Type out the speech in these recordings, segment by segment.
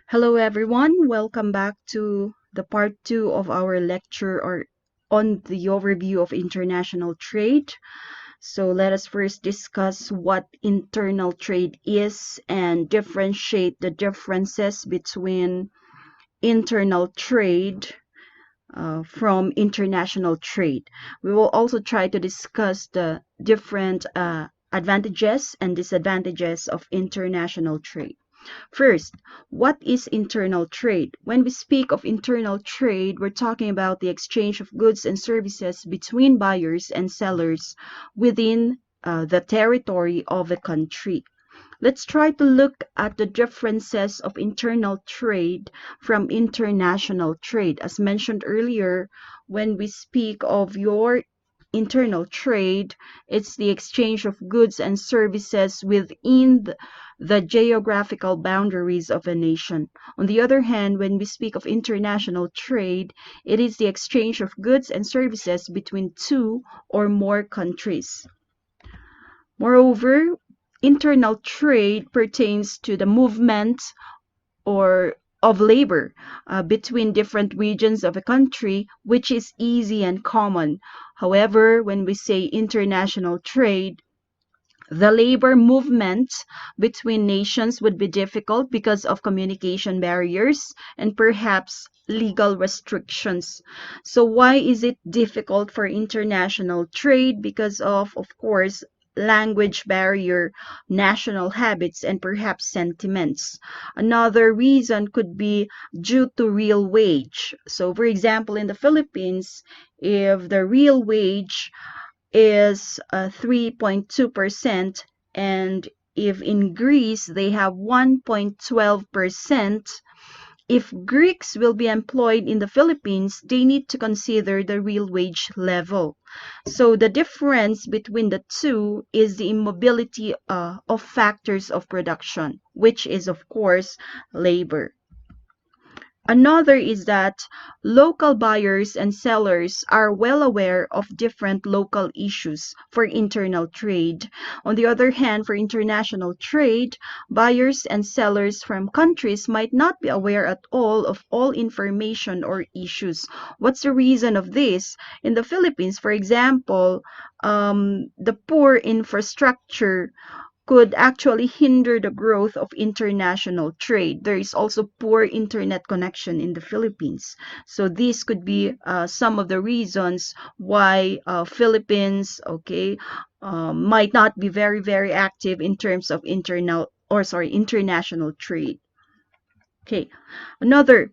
Hello everyone, welcome back to the part 2 of our lecture on the overview of international trade. So let us first discuss what internal trade is and differentiate the differences between internal trade from international trade. We will also try to discuss the different advantages and disadvantages of international trade. First, what is internal trade? When we speak of internal trade, we're talking about the exchange of goods and services between buyers and sellers within the territory of a country. Let's try to look at the differences of internal trade from international trade. As mentioned earlier, when we speak of your internal trade, it's the exchange of goods and services within the geographical boundaries of a nation. On the other hand, when we speak of international trade, it is the exchange of goods and services between two or more countries. Moreover, internal trade pertains to the movement or of labor between different regions of a country, which is easy and common. However, when we say international trade, the labor movement between nations would be difficult because of communication barriers and perhaps legal restrictions. So why is it difficult for international trade? Because of course, language barrier, national habits, and perhaps sentiments. Another reason could be due to real wage. So for example, in the Philippines, if the real wage is 3.2%, and if in Greece they have 1.12%, if Greeks will be employed in the Philippines, they need to consider the real wage level. So the difference between the two is the immobility of factors of production, which is of course labor. Another is that local buyers and sellers are well aware of different local issues for internal trade. On the other hand, for international trade, buyers and sellers from countries might not be aware at all of all information or issues. What's the reason of this? In the Philippines, for example, the poor infrastructure could actually hinder the growth of international trade. There is also poor internet connection in the Philippines. So these could be some of the reasons why Philippines, might not be very, very active in terms of international trade. Okay, another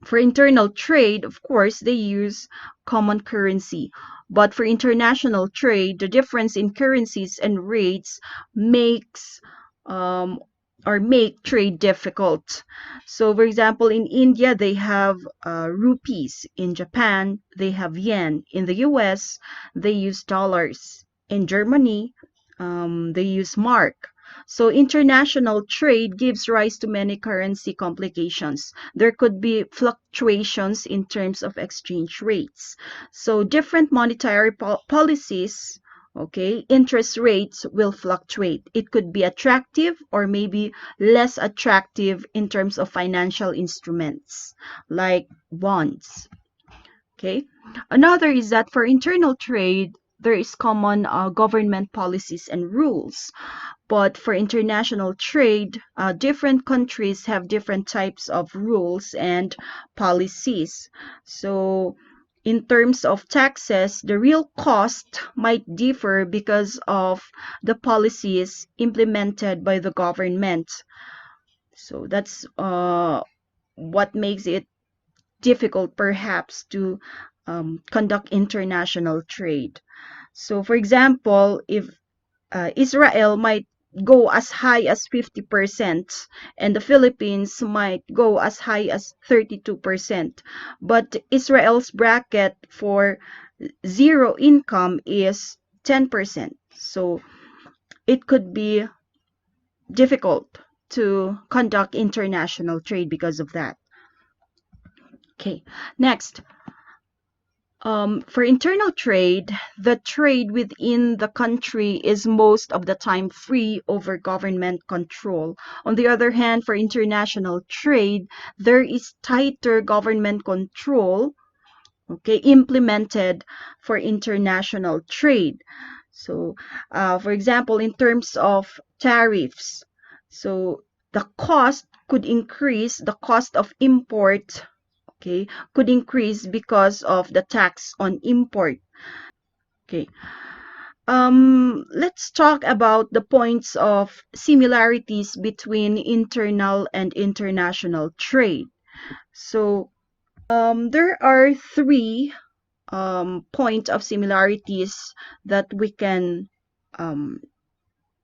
for internal trade, of course, they use common currency. But for international trade, the difference in currencies and rates makes um, or make trade difficult. So, for example, in India, they have rupees. In Japan, they have yen. In the US, they use dollars. In Germany, they use mark. So international trade gives rise to many currency complications. There could be fluctuations in terms of exchange rates. So different monetary policies, interest rates will fluctuate. It could be attractive or maybe less attractive in terms of financial instruments like bonds. Okay. Another is that for internal trade, there is common government policies and rules. But for international trade, different countries have different types of rules and policies. So in terms of taxes, the real cost might differ because of the policies implemented by the government. So that's what makes it difficult perhaps to conduct international trade. So for example, if Israel might go as high as 50% and the Philippines might go as high as 32%. But Israel's bracket for zero income is 10%. So it could be difficult to conduct international trade because of that. Okay, next. For internal trade, the trade within the country is most of the time free over government control. On the other hand, for international trade, there is tighter government control, okay, implemented for international trade. So, for example, in terms of tariffs, so the cost could increase, the cost of import, okay, could increase because of the tax on import. Okay. Let's talk about the points of similarities between internal and international trade. So, there are three point of similarities that we can um,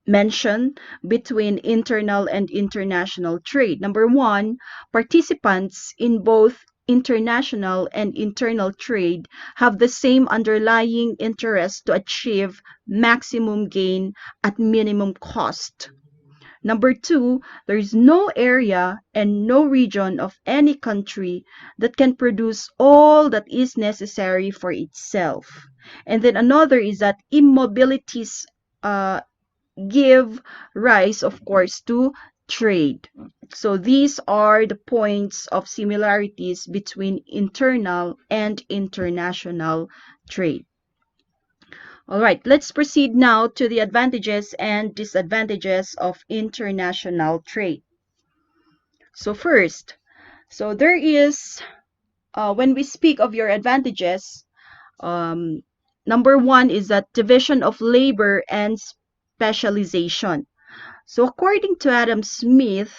mention between internal and international trade. Number one, participants in both international and internal trade have the same underlying interest to achieve maximum gain at minimum cost. Number two, there is no area and no region of any country that can produce all that is necessary for itself. And then another is that immobilities give rise, of course, to trade. So these are the points of similarities between internal and international trade. All right, let's proceed now to the advantages and disadvantages of international trade. So first, so there is, when we speak of your advantages, um, number one is that division of labor and specialization. So according to Adam Smith,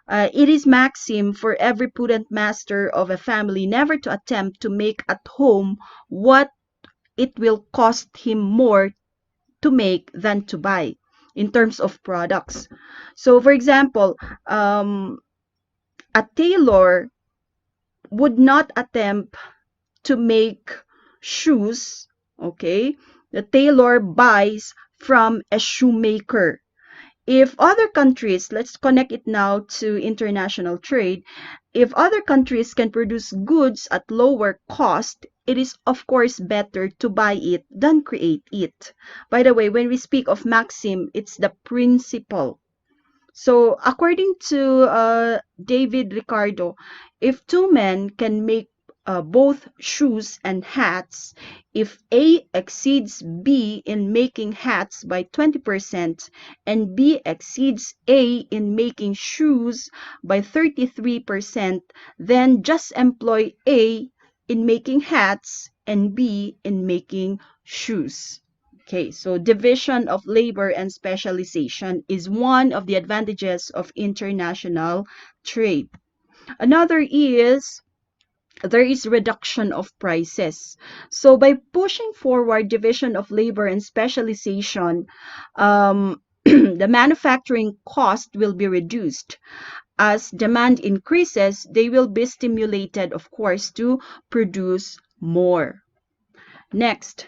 it is maxim for every prudent master of a family never to attempt to make at home what it will cost him more to make than to buy in terms of products. So for example, a tailor would not attempt to make shoes, okay? The tailor buys from a shoemaker. If other countries, let's connect it now to international trade, if other countries can produce goods at lower cost, it is of course better to buy it than create it. By the way, when we speak of maxim, it's the principle. So according to David Ricardo, if two men can make both shoes and hats, if A exceeds B in making hats by 20% and B exceeds A in making shoes by 33%, then just employ A in making hats and B in making shoes. Okay, so division of labor and specialization is one of the advantages of international trade. Another is there is reduction of prices. So by pushing forward division of labor and specialization, the manufacturing cost will be reduced. As demand increases, they will be stimulated, of course, to produce more. Next,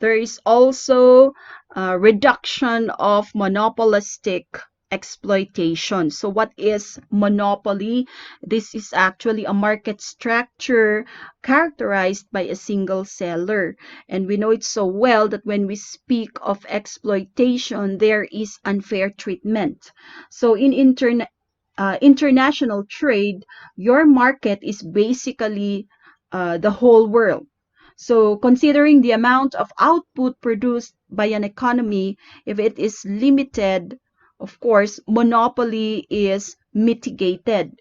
there is also a reduction of monopolistic exploitation. So what is monopoly? This is actually a market structure characterized by a single seller. And we know it so well that when we speak of exploitation, there is unfair treatment. So in international trade, your market is basically the whole world. So considering the amount of output produced by an economy, if it is limited, of course, monopoly is mitigated.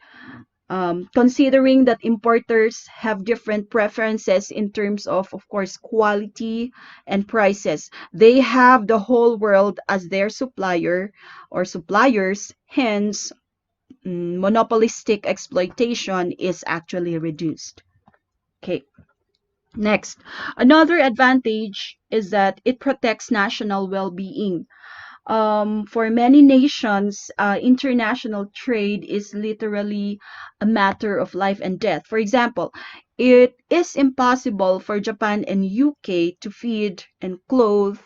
Considering that importers have different preferences in terms of course, quality and prices. They have the whole world as their supplier or suppliers, hence monopolistic exploitation is actually reduced. Okay. Next, another advantage is that it protects national well-being. For many nations, international trade is literally a matter of life and death. For example, it is impossible for Japan and UK to feed and clothe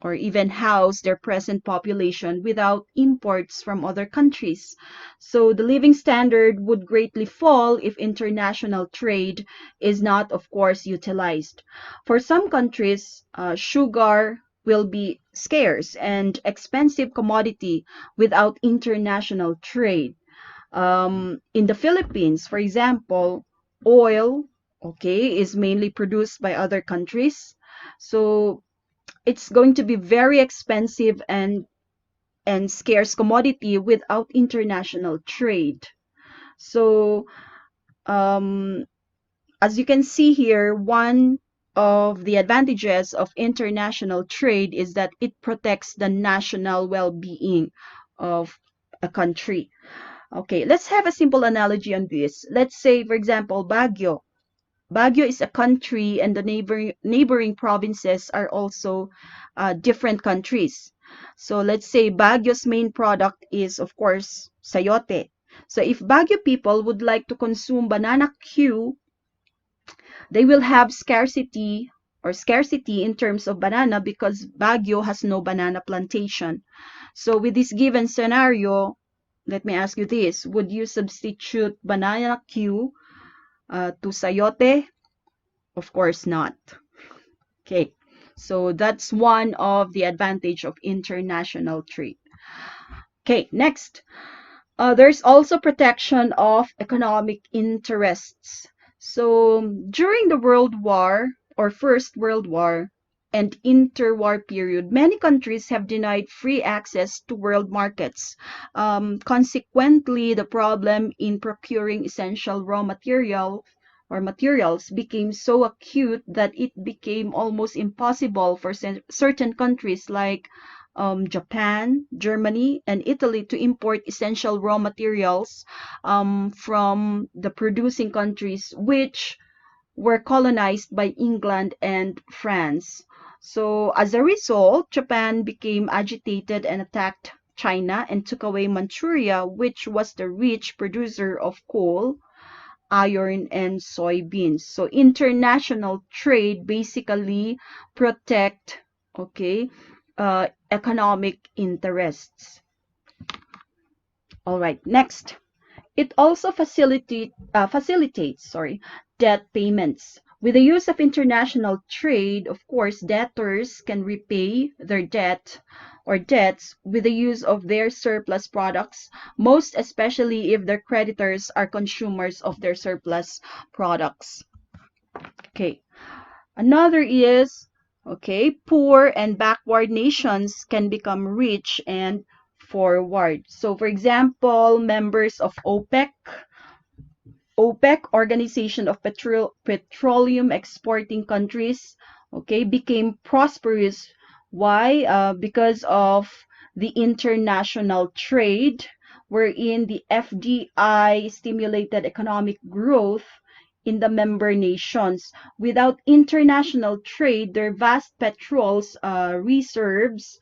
or even house their present population without imports from other countries. So the living standard would greatly fall if international trade is not, of course, utilized. For some countries, sugar will be scarce and expensive commodity without international trade. In the Philippines, for example, oil, okay, is mainly produced by other countries. So it's going to be very expensive and scarce commodity without international trade. So um, as you can see here, one of the advantages of international trade is that it protects the national well-being of a country. Okay, let's have a simple analogy on this. Let's say, for example, Baguio. Baguio is a country, and the neighboring provinces are also different countries. So let's say Baguio's main product is, of course, sayote. So if Baguio people would like to consume banana Q, they will have scarcity in terms of banana because Baguio has no banana plantation. So with this given scenario, let me ask you this: would you substitute banana Q to sayote? Of course not. Okay, so that's one of the advantage of international trade. Okay, next. There's also protection of economic interests. So during the World War or First World War and interwar period, many countries have denied free access to world markets. Consequently, the problem in procuring essential raw material or materials became so acute that it became almost impossible for certain countries like Japan, Germany, and Italy to import essential raw materials from the producing countries which were colonized by England and France. So as a result, Japan became agitated and attacked China and took away Manchuria, which was the rich producer of coal, iron, and soybeans. So international trade basically protect, okay, economic interests. All right, next. It also facilitates debt payments. With the use of international trade, of course, debtors can repay their debts with the use of their surplus products, most especially if their creditors are consumers of their surplus products. Okay. Another is, okay, poor and backward nations can become rich and forward. So, for example, members of OPEC, Organization of Petroleum Exporting Countries, okay, became prosperous. Why? Because of the international trade, wherein the FDI stimulated economic growth in the member nations. Without international trade, their vast petrols reserves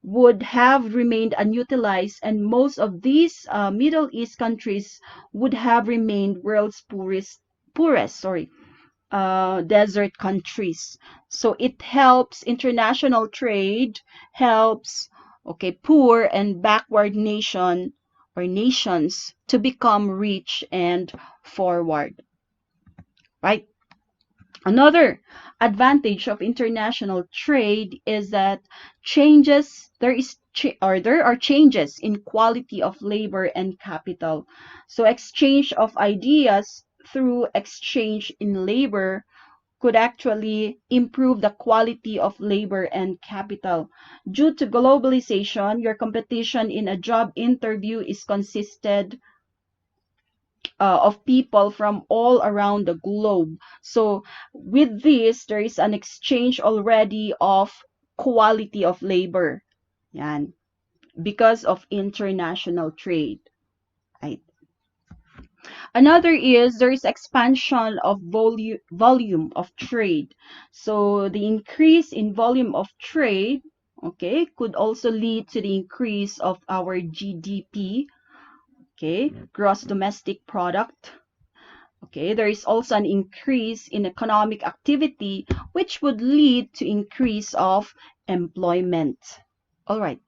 would have remained unutilized, and most of these Middle East countries would have remained world's poorest desert countries. So it helps international trade, helps, okay, poor and backward nations to become rich and forward, right? Another advantage of international trade is that there are changes in quality of labor and capital. So exchange of ideas through exchange in labor could actually improve the quality of labor and capital. Due to globalization, your competition in a job interview is consisted of people from all around the globe. So with this, there is an exchange already of quality of labor. Yan. Because of international trade. Right? Another is there is expansion of volume of trade. So the increase in volume of trade, okay, could also lead to the increase of our GDP, okay, gross domestic product. Okay, there is also an increase in economic activity, which would lead to increase of employment. All right.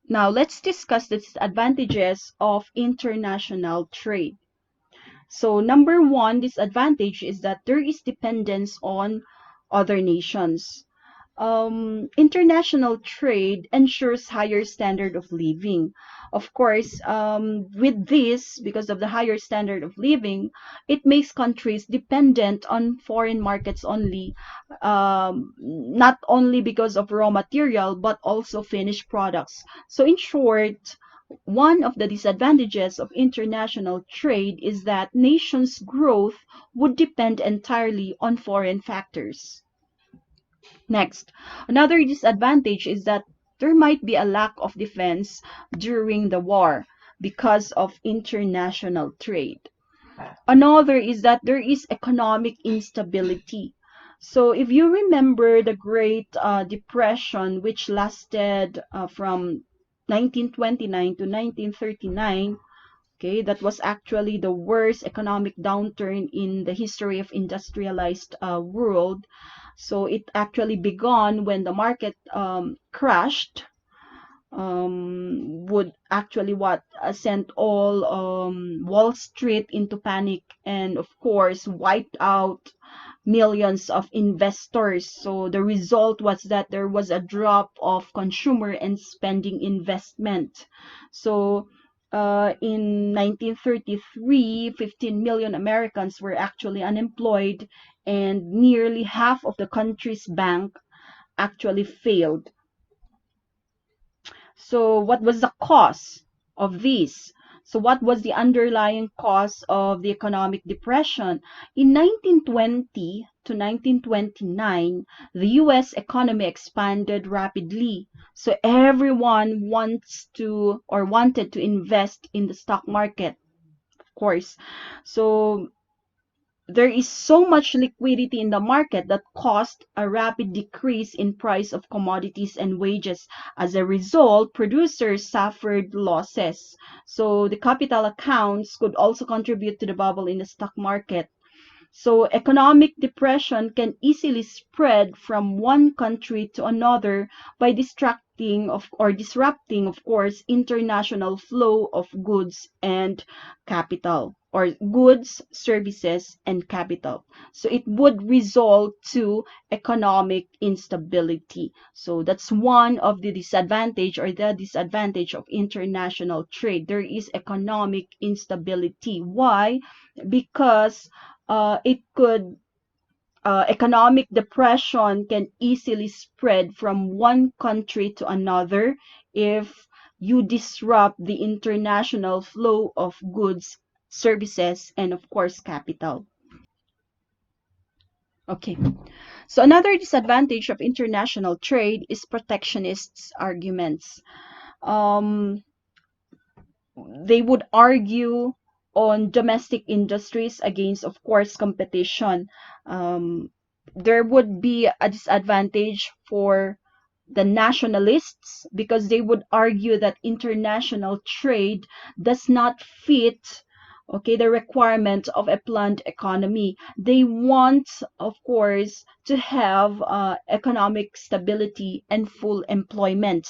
Now let's discuss the disadvantages of international trade. So number one disadvantage is that there is dependence on other nations. International trade ensures higher standard of living. Of course, with this, because of the higher standard of living, it makes countries dependent on foreign markets only, not only because of raw material, but also finished products. So in short, one of the disadvantages of international trade is that nations' growth would depend entirely on foreign factors. Next, another disadvantage is that there might be a lack of defense during the war because of international trade. Another is that there is economic instability. So if you remember the Great Depression, which lasted from 1929 to 1939, okay, that was actually the worst economic downturn in the history of industrialized world. So it actually began when the market crashed, would actually what sent all Wall Street into panic, and of course wiped out millions of investors. So the result was that there was a drop of consumer and spending investment. So in 1933, 15 million Americans were actually unemployed, and nearly half of the country's bank actually failed. So what was the cause of this? So what was the underlying cause of the economic depression? In 1920 to 1929, the US economy expanded rapidly. So everyone wants to or wanted to invest in the stock market, of course. So there is so much liquidity in the market that caused a rapid decrease in price of commodities and wages. As a result, producers suffered losses. So the capital accounts could also contribute to the bubble in the stock market. So economic depression can easily spread from one country to another by disrupting, of course, international flow of goods and capital, or goods, services, and capital. So it would result to economic instability. So that's one of the disadvantage of international trade. There is economic instability. Why? Because it could economic depression can easily spread from one country to another if you disrupt the international flow of goods, services, and of course capital. Okay, so another disadvantage of international trade is protectionist arguments. Um, they would argue on domestic industries against, of course, competition. There would be a disadvantage for the nationalists because they would argue that international trade does not fit, okay, the requirement of a planned economy. They want, of course, to have economic stability and full employment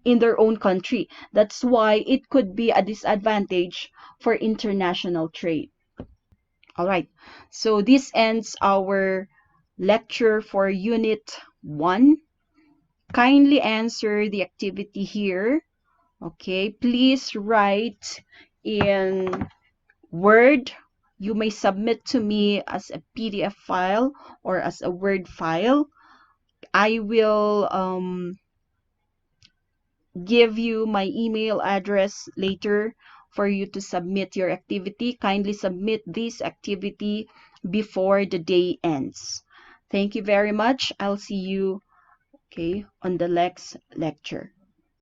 in their own country. That's why it could be a disadvantage for international trade. All right. So this ends our lecture for Unit 1. Kindly answer the activity here. Okay. Please write in Word. You may submit to me as a PDF file or as a Word file. I will give you my email address later for you to submit your activity. Kindly submit this activity before the day ends. Thank you very much. I'll see you, okay, on the next lecture.